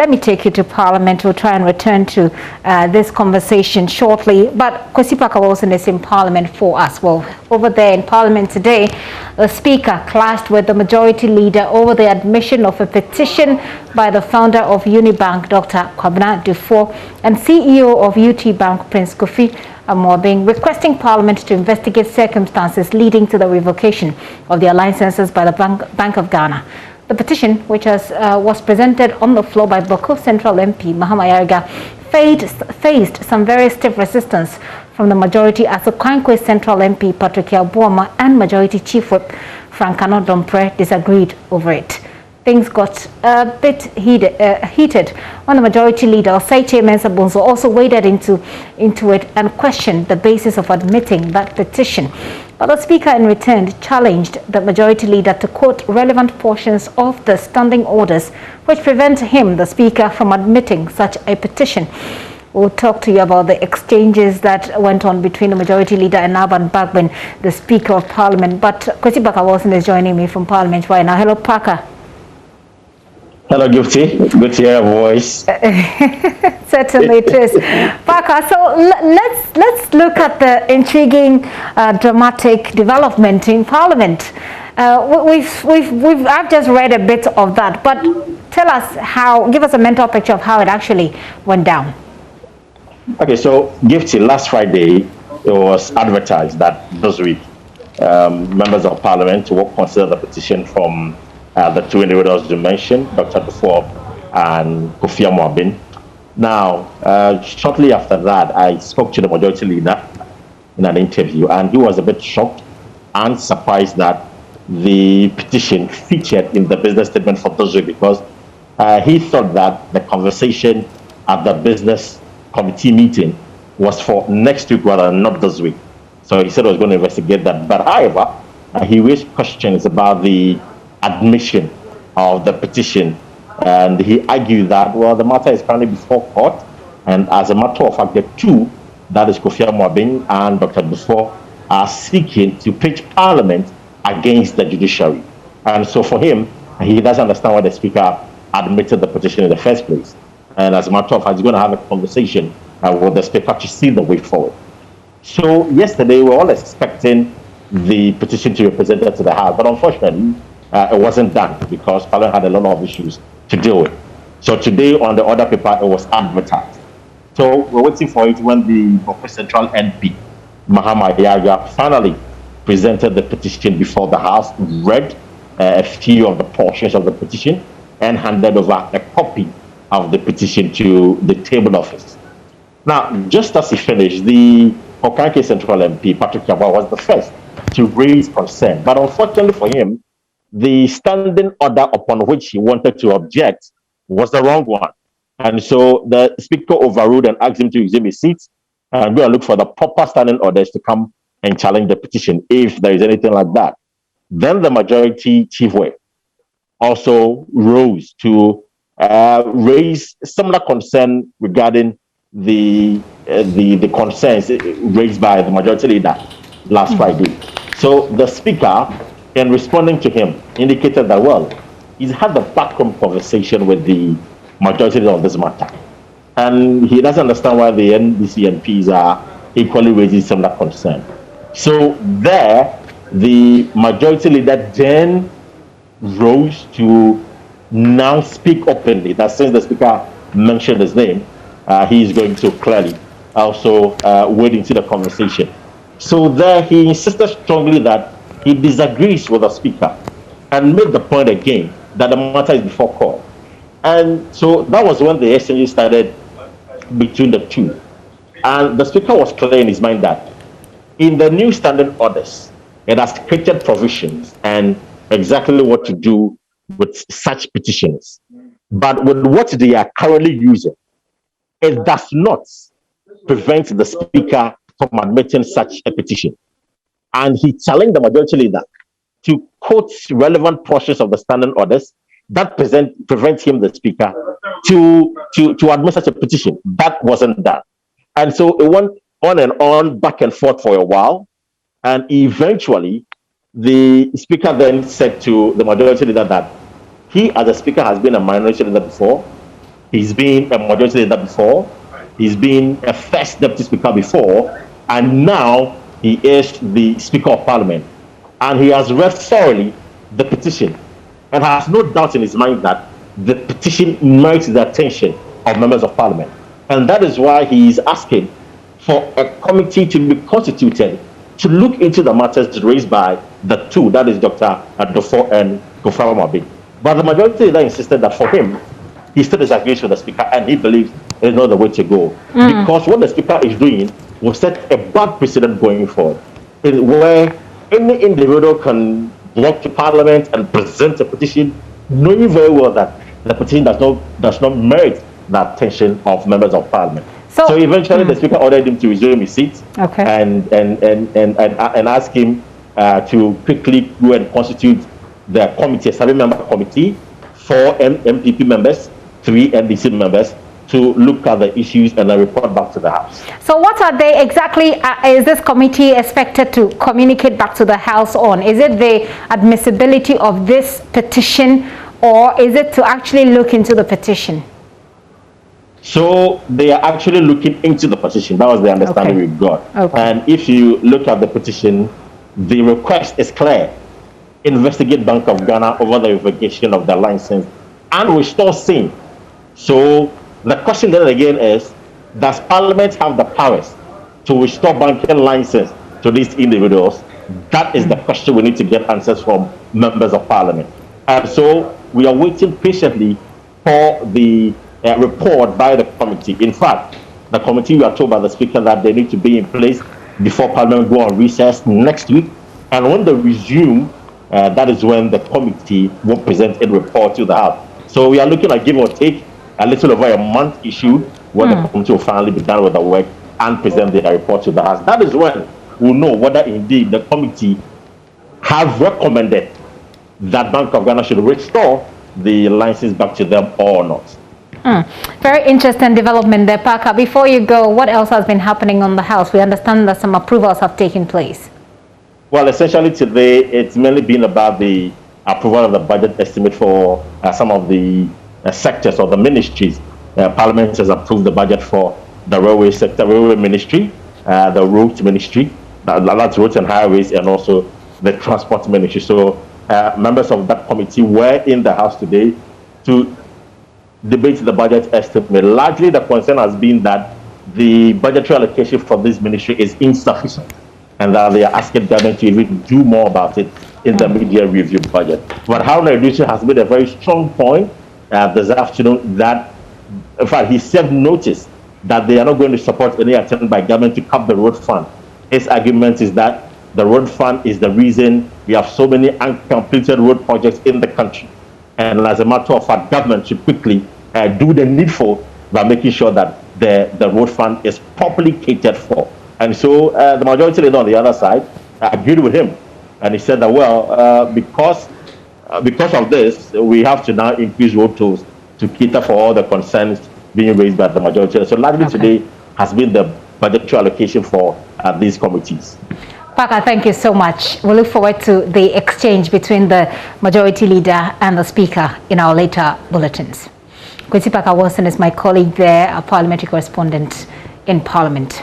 let me take you to Parliament. We'll try and return to this conversation shortly. But Kwesi Parker-Wilson is in Parliament for us. Well, over there in Parliament today, the Speaker clashed with the Majority Leader over the admission of a petition by the founder of Unibank, Dr. Duffour, and CEO of UT Bank, Prince Kofi Amoabeng, requesting Parliament to investigate circumstances leading to the revocation of their licenses by the Bank of Ghana. The petition, which was presented on the floor by Boko Central MP Mahama faced some very stiff resistance from the majority as the Kwankwe Central MP Patrick Yabuama and Majority Chief Whip Frankano Dompre disagreed over it. Things got a bit heated when the Majority Leader, Oseiche Mensah Bonsu, also waded into it and questioned the basis of admitting that petition. But the Speaker in return challenged the Majority Leader to quote relevant portions of the standing orders which prevent him, the Speaker, from admitting such a petition. We'll talk to you about the exchanges that went on between the Majority Leader and Alban Bagbin, the Speaker of Parliament. But Kwesi Parker-Wilson is joining me from Parliament right now. Hello, Parker. Hello, Gifty. Good to hear your voice. Certainly it is. Parker, so let's look at the intriguing, dramatic development in Parliament. I've just read a bit of that, but tell us give us a mental picture of how it actually went down. Okay, so Gifty, last Friday, it was advertised that this week, members of Parliament will consider the petition from the two individuals you mentioned, Dr. Duffour and Kofi Amoabeng. Now, shortly after that, I spoke to the Majority Leader in an interview, and he was a bit shocked and surprised that the petition featured in the business statement for this week, because he thought that the conversation at the business committee meeting was for next week rather than not this week. So he said he was going to investigate that. But however, he raised questions about the admission of the petition, and he argued that, well, the matter is currently before court, and as a matter of fact, the two, that is Kofi Amoabeng and Dr. Duffour, are seeking to pitch Parliament against the judiciary. And so for him, he doesn't understand why the Speaker admitted the petition in the first place. And as a matter of fact, he's going to have a conversation with the Speaker to see the way forward. So yesterday, we were all expecting the petition to be presented to the House, but unfortunately, it wasn't done because Parliament had a lot of issues to deal with. So today on the order paper, it was advertised. So we're waiting for it when the Boko Central MP, Mahama finally presented the petition before the House, read a few of the portions of the petition, and handed over a copy of the petition to the table office. Now, just as he finished, the Kwankwe Central MP, Patrick Yabuama, was the first to raise concern. But unfortunately for him, the standing order upon which he wanted to object was the wrong one. And so the Speaker overruled and asked him to resume his seat and go and look for the proper standing orders to come and challenge the petition, if there is anything like that. Then the Majority Chief Whip also rose to raise similar concern regarding the concerns raised by the Majority Leader last Friday. So the Speaker, in responding to him, indicated that, well, he's had the backroom conversation with the Majority Leader on this matter. And he doesn't understand why the NDC MPs are equally raising similar concern. So there, the Majority Leader then rose to now speak openly that since the Speaker mentioned his name, he is going to clearly also wade into the conversation. So there he insisted strongly that he disagrees with the Speaker and made the point again that the matter is before court. And so that was when the exchange started between the two. And the Speaker was clear in his mind that in the new standing orders, it has created provisions and exactly what to do with such petitions. But with what they are currently using, it does not prevent the Speaker from admitting such a petition. And he challenged the Majority Leader to quote relevant portions of the standing orders that prevent him, the Speaker, to admit such a petition. That wasn't done. And so it went on and on, back and forth for a while. And eventually, the Speaker then said to the Majority Leader that he, as a Speaker, has been a minority leader before, He's been a majority leader before. He's been a first deputy speaker before. And now he is the Speaker of Parliament. And he has read thoroughly the petition and has no doubt in his mind that the petition merits the attention of members of Parliament. And that is why he is asking for a committee to be constituted to look into the matters raised by the two, that is Dr. Duffour and Amoabeng. But the majority leader insisted that for him, he still disagrees with the Speaker and he believes it's not the way to go. Because what the Speaker is doing will set a bad precedent going forward, where any individual can walk to Parliament and present a petition, knowing very well that the petition does not merit the attention of members of Parliament. So eventually, the Speaker ordered him to resume his seat, and ask him to quickly go and constitute the committee, a 7-member committee, 4 MPP members, 3 NDC members, to look at the issues and then report back to the House. So what are they exactly, is this committee expected to communicate back to the House on? Is it the admissibility of this petition, or is it to actually look into the petition? So they are actually looking into the petition. That was the understanding we got. And if you look at the petition, the request is clear. Investigate Bank of Ghana over the revocation of their license and restore SIM. So the question then again is, does Parliament have the powers to restore banking license to these individuals? That is the question we need to get answers from members of Parliament. And so we are waiting patiently for the report by the committee. In fact, the committee, we are told by the Speaker that they need to be in place before Parliament go on recess next week. And when they resume, that is when the committee will present a report to the House. So we are looking at give or take a little over a month issue when the committee will finally be done with the work and present the report to the House. That is when we'll know whether indeed the committee have recommended that Bank of Ghana should restore the license back to them or not. Very interesting development there, Parker. Before you go, what else has been happening on the House? We understand that some approvals have taken place. Well, essentially today, it's mainly been about the approval of the budget estimate for some of the sectors or the ministries. Parliament has approved the budget for the railway sector, railway ministry, the roads ministry, that's roads and highways, and also the transport ministry. So members of that committee were in the House today to debate the budget estimate. Largely, the concern has been that the budgetary allocation for this ministry is insufficient, and that they are asking government to even do more about it in the media review budget. But Haruna Iddrisu has made a very strong point this afternoon that, in fact, he served notice that they are not going to support any attempt by government to cut the road fund. His argument is that the road fund is the reason we have so many uncompleted road projects in the country. And as a matter of fact, government should quickly do the needful by making sure that the road fund is properly catered for. And so the majority leader on the other side agreed with him. And he said that, well, because of this, we have to now increase road tolls to cater for all the concerns being raised by the majority. So largely today has been the budgetary allocation for these committees. Parker, thank you so much. We look forward to the exchange between the majority leader and the Speaker in our later bulletins. Kwesi Parker Wilson is my colleague there, a parliamentary correspondent in Parliament.